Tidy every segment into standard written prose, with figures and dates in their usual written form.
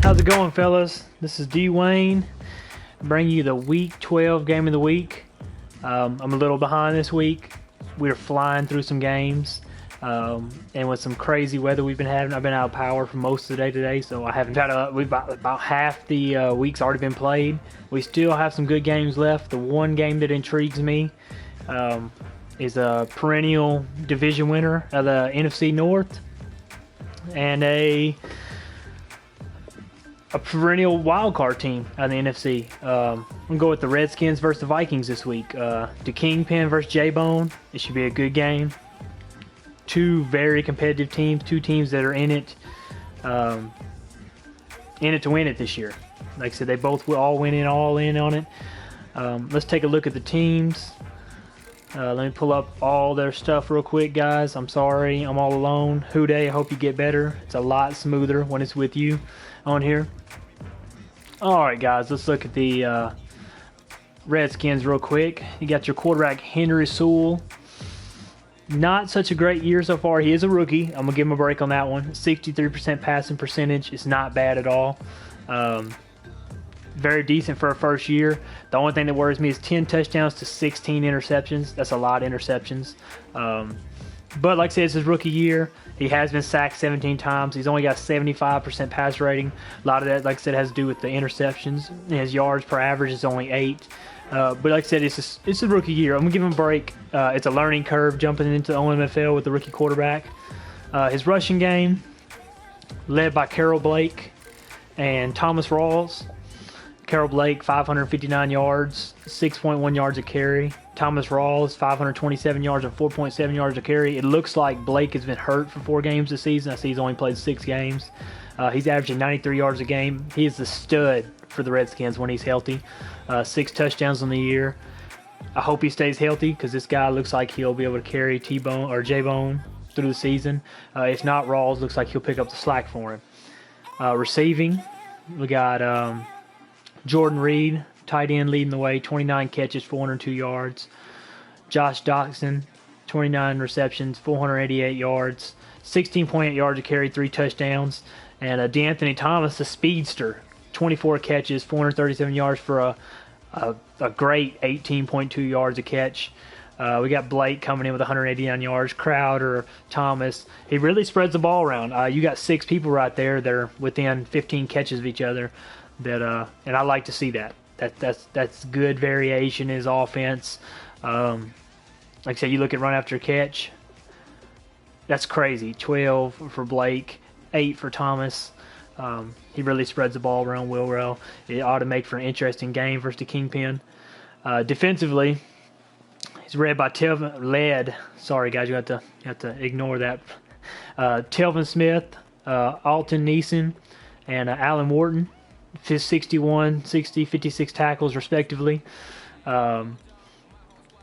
How's it going, fellas? This is D Wayne, bringing you the Week 12 Game of the Week. I'm a little behind this week. We're flying through some games, and with some crazy weather we've been having, I've been out of power for most of the day today, so I haven't got we've about half the week's already been played. We still have some good games left. The one game that intrigues me is a perennial division winner of the NFC North and a perennial wildcard team out of the NFC. I'm going to go with the Redskins versus the Vikings this week. The Kingpin versus J-Bone. It should be a good game. Two very competitive teams. Two teams that are in it to win it this year. Like I said, they both will all all in on it. Let's take a look at the teams. Let me pull up all their stuff real quick, guys. I'm sorry, I'm all alone. Houday, I hope you get better. It's a lot smoother when it's with you on here. Alright, guys, let's look at the Redskins real quick. You got your quarterback, Henry Sewell. Not such a great year so far. He is a rookie. I'm going to give him a break on that one. 63% passing percentage. It's not bad at all. Very decent for a first year. The only thing that worries me is 10 touchdowns to 16 interceptions. That's a lot of interceptions. But like I said, it's his rookie year. He has been sacked 17 times. He's only got 75% pass rating. A lot of that, like I said, has to do with the interceptions. His yards per average is only 8. But like I said, it's a rookie year. I'm going to give him a break. It's a learning curve jumping into the OMFL with the rookie quarterback. His rushing game, led by Carroll Blake and Thomas Rawls. Carroll Blake, 559 yards, 6.1 yards a carry. Thomas Rawls, 527 yards and 4.7 yards a carry. It looks like Blake has been hurt for 4 games this season. I see he's only played 6 games. He's averaging 93 yards a game. He is the stud for the Redskins when he's healthy. 6 touchdowns on the year. I hope he stays healthy because this guy looks like he'll be able to carry T-Bone or J-Bone through the season. If not, Rawls looks like he'll pick up the slack for him. Receiving, we got Jordan Reed, tight end, leading the way, 29 catches, 402 yards. Josh Doctson, 29 receptions, 488 yards, 16.8 yards a carry, 3 touchdowns. And D'Anthony Thomas, the speedster, 24 catches, 437 yards for a great 18.2 yards a catch. We got Blake coming in with 189 yards. Crowder, Thomas. He really spreads the ball around. You got 6 people right there that are within 15 catches of each other. And I like to see that. That's good variation in his offense. Like I said, you look at run after catch. That's crazy. 12 for Blake, 8 for Thomas. He really spreads the ball around well. It ought to make for an interesting game versus the Kingpin. Defensively, he's led by Telvin. Sorry, guys, you have to ignore that. Telvin Smith, Alton Neeson, and Alan Wharton. 61, 60, 56 tackles respectively.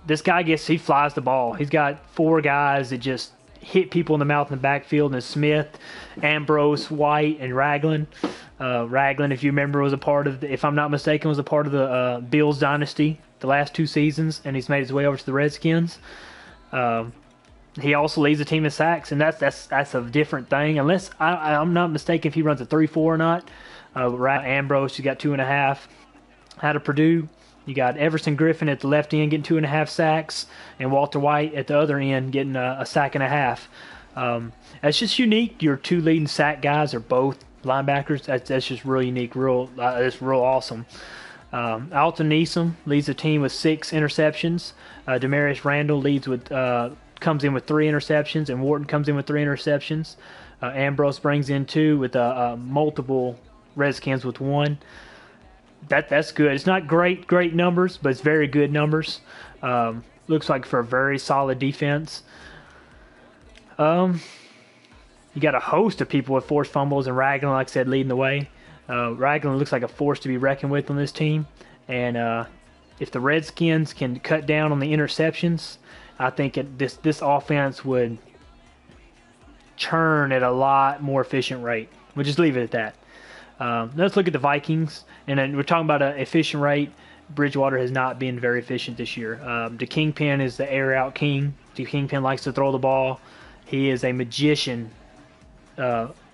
This guy he flies the ball. He's got 4 guys that just hit people in the mouth in the backfield, and it's Smith, Ambrose, White, and Ragland. Ragland, if you remember, was a part of if I'm not mistaken, was a part of the Bills dynasty the last 2 seasons, and he's made his way over to the Redskins. He also leads the team in sacks, and that's a different thing. Unless I'm not mistaken if he runs a 3-4 or not. Ambrose, you got 2.5 out of Purdue. You got Everson Griffin at the left end getting 2.5 sacks, and Walter White at the other end getting a sack and a half. That's just unique. Your 2 leading sack guys are both linebackers. That's just real unique. It's real awesome. Alton Neeson leads the team with 6 interceptions. Demarius Randall comes in with 3 interceptions, and Wharton comes in with 3 interceptions. Ambrose brings in 2 with multiple Redskins with 1. That's good. It's not great numbers, but it's very good numbers. Looks like for a very solid defense. You got a host of people with forced fumbles, and Ragland, like I said, leading the way. Ragland looks like a force to be reckoned with on this team. And if the Redskins can cut down on the interceptions, I think this offense would churn at a lot more efficient rate. We'll just leave it at that. Let's look at the Vikings, and then we're talking about an efficient rate. Bridgewater has not been very efficient this year. The Kingpin is the air out king. The Kingpin likes to throw the ball. He is a magician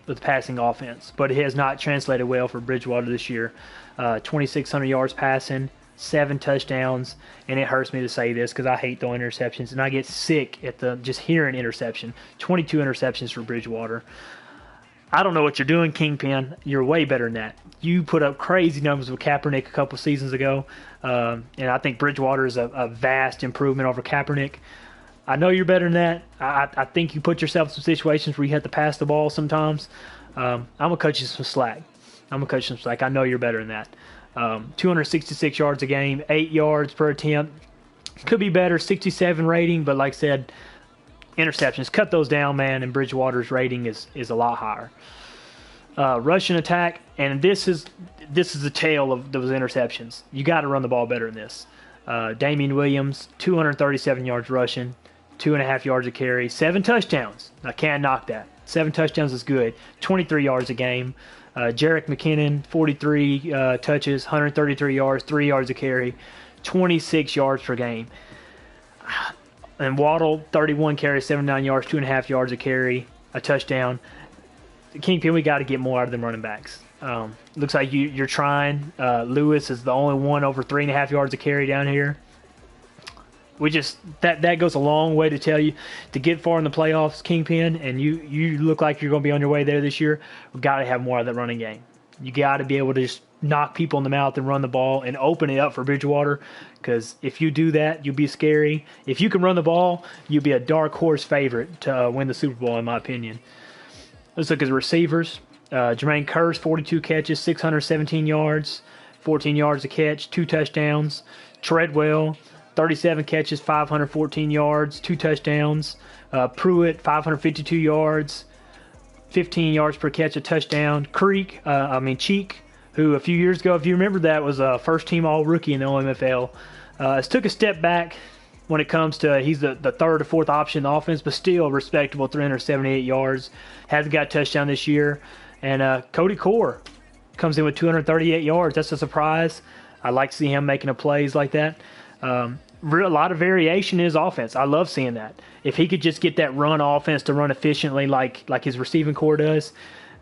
with passing offense, but it has not translated well for Bridgewater this year. 2,600 yards passing, 7 touchdowns, and it hurts me to say this because I hate throwing interceptions, and I get sick at just hearing interception. 22 interceptions for Bridgewater. I don't know what you're doing, Kingpin. You're way better than that. You put up crazy numbers with Kaepernick a couple seasons ago, and I think Bridgewater is a vast improvement over Kaepernick. I know you're better than that. I think you put yourself in some situations where you have to pass the ball sometimes. I'm going to cut you some slack. I know you're better than that. 266 yards a game, 8 yards per attempt. Could be better, 67 rating, but like I said, interceptions. Cut those down, man, and Bridgewater's rating is a lot higher. Rushing attack, and this is the tale of those interceptions. You got to run the ball better than this. Damian Williams, 237 yards rushing, 2.5 yards a carry, 7 touchdowns. I can't knock that. 7 touchdowns is good. 23 yards a game. Jerick McKinnon, 43 touches, 133 yards, 3 yards a carry, 26 yards per game. And Waddle, 31 carries, 79 yards, 2.5 yards a carry, a touchdown. Kingpin, we got to get more out of them running backs. Looks like you're trying. Lewis is the only one over 3.5 yards a carry down here. That goes a long way to tell you to get far in the playoffs, Kingpin, and you look like you're going to be on your way there this year. We've got to have more of that running game. You got to be able to just knock people in the mouth and run the ball and open it up for Bridgewater, because if you do that, you'll be scary. If you can run the ball, you'll be a dark horse favorite to win the Super Bowl, in my opinion. Let's look at the receivers. Jermaine Kearse, 42 catches, 617 yards, 14 yards a catch, 2 touchdowns. Treadwell, 37 catches, 514 yards, 2 touchdowns. Pruitt, 552 yards, 15 yards per catch, a touchdown. Cheek, who a few years ago, if you remember that, was a first-team All-Rookie in the OMFL. Has took a step back when it comes to he's the third or fourth option in the offense, but still respectable, 378 yards. Hasn't got a touchdown this year. And Cody Core comes in with 238 yards. That's a surprise. I like to see him making plays like that. A lot of variation in his offense. I love seeing that. If he could just get that run offense to run efficiently like his receiving core does,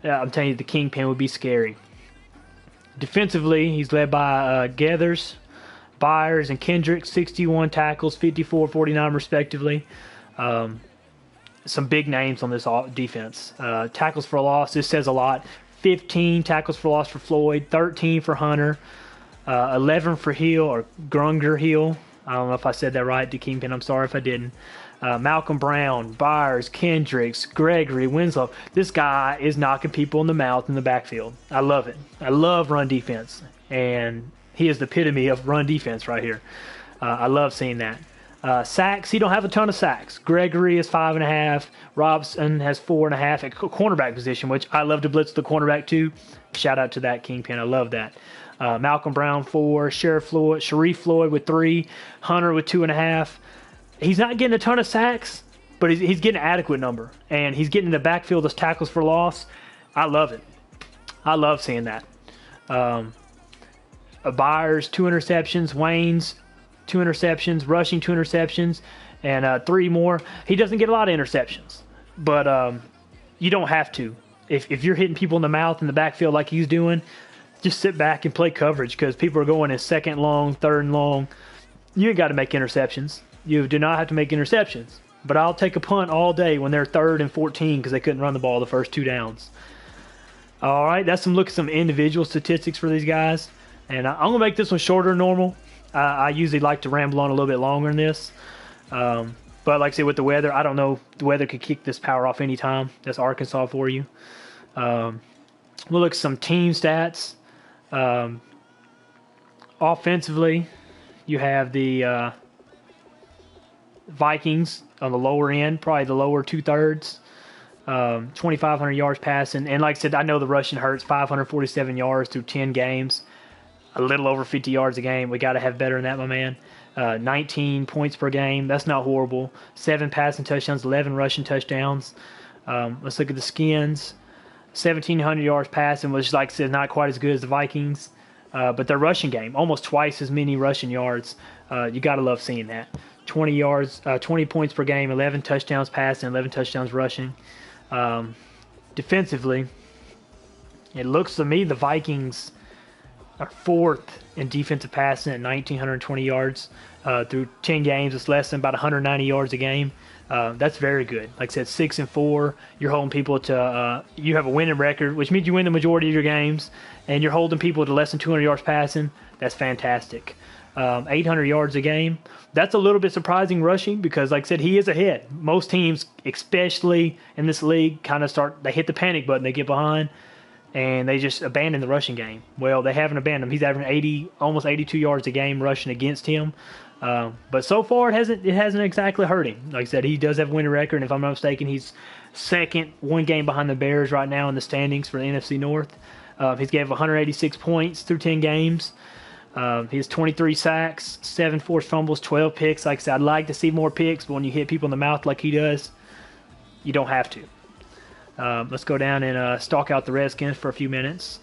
I'm telling you, the Kingpin would be scary. Defensively, he's led by Gathers, Byers, and Kendrick, 61 tackles, 54, 49 respectively. Some big names on this defense. Tackles for loss, this says a lot. 15 tackles for loss for Floyd, 13 for Hunter, 11 for Hill, or Grunger Hill. I don't know if I said that right, to Kingpin. I'm sorry if I didn't. Malcolm Brown, Byers, Kendricks, Gregory, Winslow. This guy is knocking people in the mouth in the backfield. I love it. I love run defense, and he is the epitome of run defense right here. I love seeing that. Sacks, he don't have a ton of sacks. Gregory is 5.5. Robson has 4.5 at cornerback position, which I love to blitz the cornerback too. Shout out to that, Kingpin. I love that. Malcolm Brown, 4. Sharif Floyd with 3. Hunter with 2.5. He's not getting a ton of sacks, but he's getting an adequate number. And he's getting in the backfield as tackles for loss. I love it. I love seeing that. Byers, 2 interceptions. Wayne's, 2 interceptions. Rushing, 2 interceptions. And 3 more. He doesn't get a lot of interceptions. But you don't have to. If you're hitting people in the mouth in the backfield like he's doing, just sit back and play coverage, because people are going in 2nd long, 3rd and long. You ain't got to make interceptions. You do not have to make interceptions. But I'll take a punt all day when they're 3rd and 14 because they couldn't run the ball the first 2 downs. All right, that's look at some individual statistics for these guys. And I'm going to make this one shorter than normal. I usually like to ramble on a little bit longer than this. But like I said, with the weather, I don't know. The weather could kick this power off anytime. That's Arkansas for you. We'll look at some team stats. Offensively, you have the Vikings on the lower end, probably the lower 2/3. 2,500 yards passing. And like I said, I know the rushing hurts. 547 yards through 10 games. A little over 50 yards a game. We got to have better than that, my man. 19 points per game. That's not horrible. 7 passing touchdowns, 11 rushing touchdowns. Let's look at the Skins. 1,700 yards passing, which, like I said, not quite as good as the Vikings. But their rushing game, almost twice as many rushing yards. You got to love seeing that. 20 points per game, 11 touchdowns passing, 11 touchdowns rushing. Defensively, It looks to me the Vikings are 4th in defensive passing at 1,920 yards through 10 games. It's less than about 190 yards a game. That's very good. Like I said, 6-4. You're holding people to you have a winning record, which means you win the majority of your games, and you're holding people to less than 200 yards passing. That's fantastic. 800 yards a game. That's a little bit surprising rushing because, like I said, he is ahead. Most teams, especially in this league, kind of they hit the panic button, they get behind, and they just abandon the rushing game. Well, they haven't abandoned him. He's averaging almost 82 yards a game rushing against him. But so far, it hasn't exactly hurt him. Like I said, he does have a winning record, and if I'm not mistaken, he's second, one game behind the Bears right now in the standings for the NFC North. He's gave 186 points through 10 games. He has 23 sacks, 7 forced fumbles, 12 picks. Like I said, I'd like to see more picks, but when you hit people in the mouth like he does, you don't have to. Let's go down and stalk out the Redskins for a few minutes.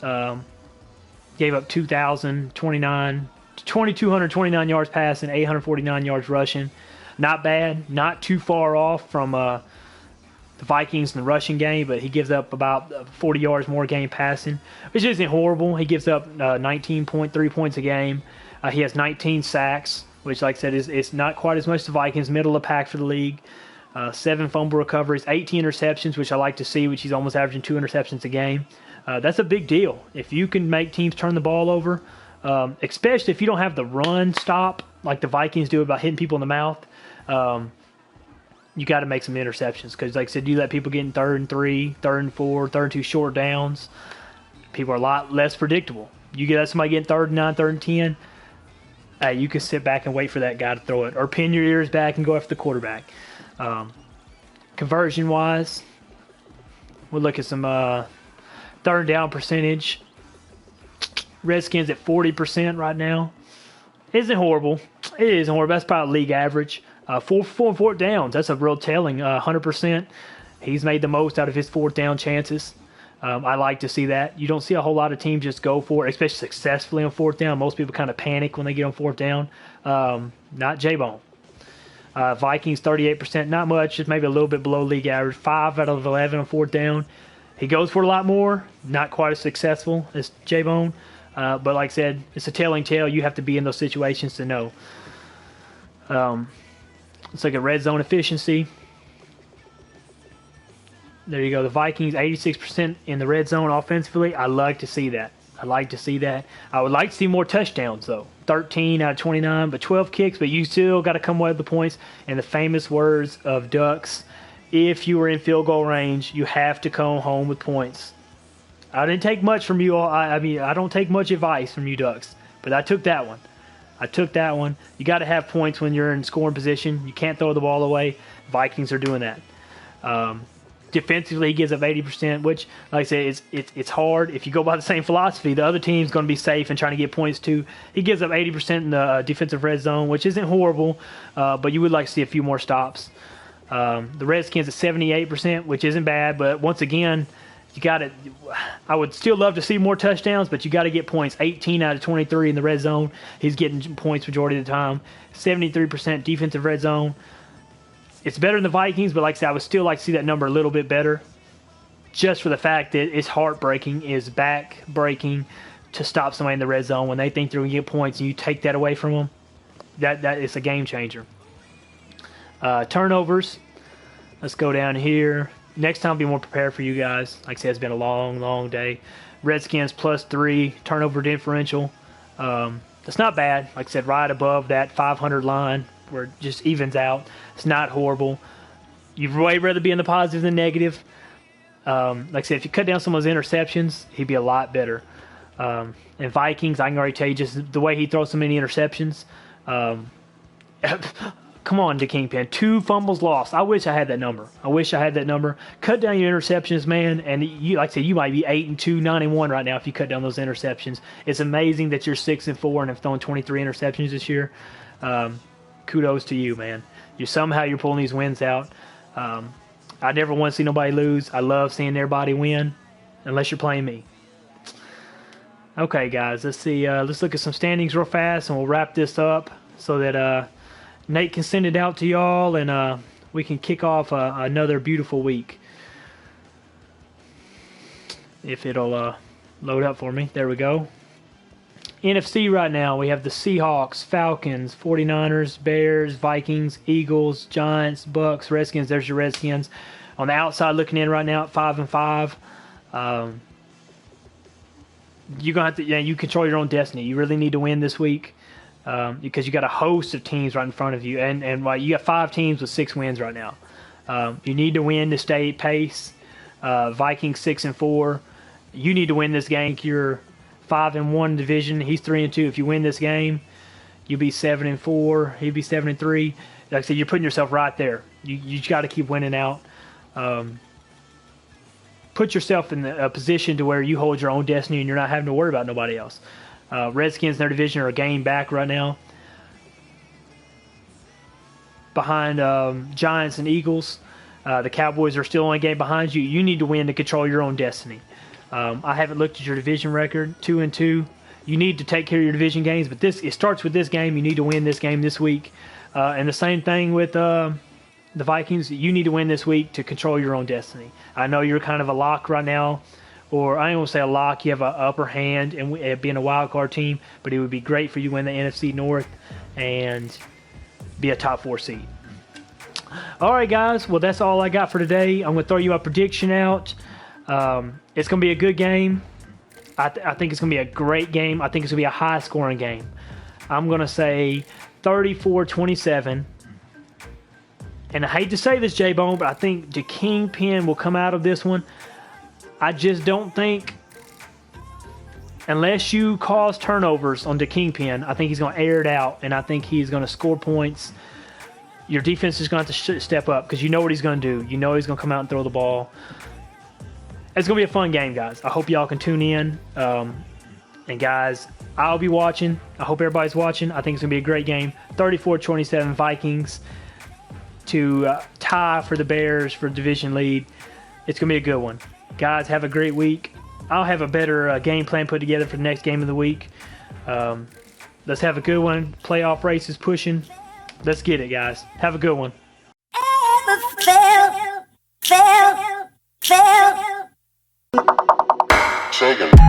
Gave up 2,229 yards passing, 849 yards rushing. Not bad. Not too far off from the Vikings in the rushing game, but he gives up about 40 yards more a game passing, which isn't horrible. He gives up 19.3 points a game. He has 19 sacks, which, like I said, is not quite as much as the Vikings, middle of the pack for the league. 7 fumble recoveries, 18 interceptions, which I like to see, which he's almost averaging 2 interceptions a game. That's a big deal. If you can make teams turn the ball over, especially if you don't have the run stop like the Vikings do about hitting people in the mouth, you got to make some interceptions because, like I said, you let people get in 3rd and 3, 3rd and 4, 3rd and 2 short downs. People are a lot less predictable. You get somebody getting 3rd and 9, 3rd and 10, you can sit back and wait for that guy to throw it or pin your ears back and go after the quarterback. Conversion-wise, we'll look at some 3rd down percentage. Redskins at 40% right now. Isn't horrible. It isn't horrible. That's probably league average. 4 downs. That's a real telling. 100%. He's made the most out of his 4th down chances. I like to see that. You don't see a whole lot of teams just go for it, especially successfully on 4th down. Most people kind of panic when they get on 4th down. Not J-Bone. Vikings 38%. Not much. Just maybe a little bit below league average. 5 out of 11 on 4th down. He goes for a lot more. Not quite as successful as J-Bone. But like I said, it's a telling tale. You have to be in those situations to know. Let's look at red zone efficiency. There you go. The Vikings, 86% in the red zone offensively. I like to see that. I would like to see more touchdowns, though. 13 out of 29, but 12 kicks. But you still got to come away with the points. And the famous words of Ducks, if you were in field goal range, you have to come home with points. I didn't take much from you all. I mean, I don't take much advice from you Ducks, but I took that one. You got to have points when you're in scoring position. You can't throw the ball away. Vikings are doing that. Defensively, he gives up 80%, which, like I said, it's hard. If you go by the same philosophy, the other team's going to be safe and trying to get points too. He gives up 80% in the defensive red zone, which isn't horrible, but you would like to see a few more stops. The Redskins at 78%, which isn't bad, but once again, you got it. I would still love to see more touchdowns, but you got to get points. 18 out of 23 in the red zone. He's getting points majority of the time. 73% defensive red zone. It's better than the Vikings, but like I said, I would still like to see that number a little bit better. Just for the fact that it's heartbreaking, it's back-breaking to stop somebody in the red zone when they think they're going to get points and you take that away from them. That is a game changer. Turnovers. Let's go down here. Next time, I'll be more prepared for you guys. Like I said, it's been a long, long day. Redskins +3 turnover differential. That's not bad. Like I said, right above that 500 line where it just evens out. It's not horrible. You'd way rather be in the positive than negative. Like I said, if you cut down some of those interceptions, he'd be a lot better. And Vikings, I can already tell you just the way he throws so many interceptions. Come on, the Kingpin. 2 fumbles lost. I wish I had that number. Cut down your interceptions, man. And you, like I said, you might be 8-2, 9-1 right now if you cut down those interceptions. It's amazing that you're 6-4 and have thrown 23 interceptions this year. Kudos to you, man. You're pulling these wins out. I never want to see nobody lose. I love seeing everybody win, unless you're playing me. Okay, guys, let's see. Let's look at some standings real fast, and we'll wrap this up so that Nate can send it out to y'all, and we can kick off another beautiful week. If it'll Load up for me. There we go. NFC right now, we have the Seahawks, Falcons, 49ers, Bears, Vikings, Eagles, Giants, Bucks, Redskins. There's your Redskins. On the outside looking in right now at 5-5. You're gonna have to, you control your own destiny. You really need to win this week because you got a host of teams right in front of you, and you got 5 teams with 6 wins right now. You need to win to stay pace. Vikings 6-4. You need to win this game. You're 5-1 division. He's 3-2. If you win this game, you'll be 7-4. He'll be 7-3. Like I said, you're putting yourself right there. You got to keep winning out. Put yourself in a position to where you hold your own destiny and you're not having to worry about nobody else. Redskins in their division are a game back right now behind Giants and Eagles. The Cowboys are still only a game behind you. You need to win to control your own destiny. I haven't looked at your division record, 2-2. You need to take care of your division games, but it starts with this game. You need to win this game this week. And the same thing with the Vikings. You need to win this week to control your own destiny. I know you're kind of a lock right now, or I don't want to say a lock. You have an upper hand and being a wild card team, but it would be great for you to win the NFC North and be a top 4 seed. All right, guys. Well, that's all I got for today. I'm going to throw you a prediction out. It's going to be a good game. I think it's going to be a great game. I think it's going to be a high-scoring game. I'm going to say 34-27. And I hate to say this, J-Bone, but I think the Kingpin will come out of this one. I just don't think, unless you cause turnovers on the Kingpin, I think he's going to air it out, and I think he's going to score points. Your defense is going to have to step up because you know what he's going to do. You know he's going to come out and throw the ball. It's going to be a fun game, guys. I hope y'all can tune in. And, guys, I'll be watching. I hope everybody's watching. I think it's going to be a great game. 34-27 Vikings to tie for the Bears for division lead. It's going to be a good one. Guys, have a great week. I'll have a better game plan put together for the next game of the week. Let's have a good one. Playoff race is pushing. Let's get it, guys. Have a good one. Second.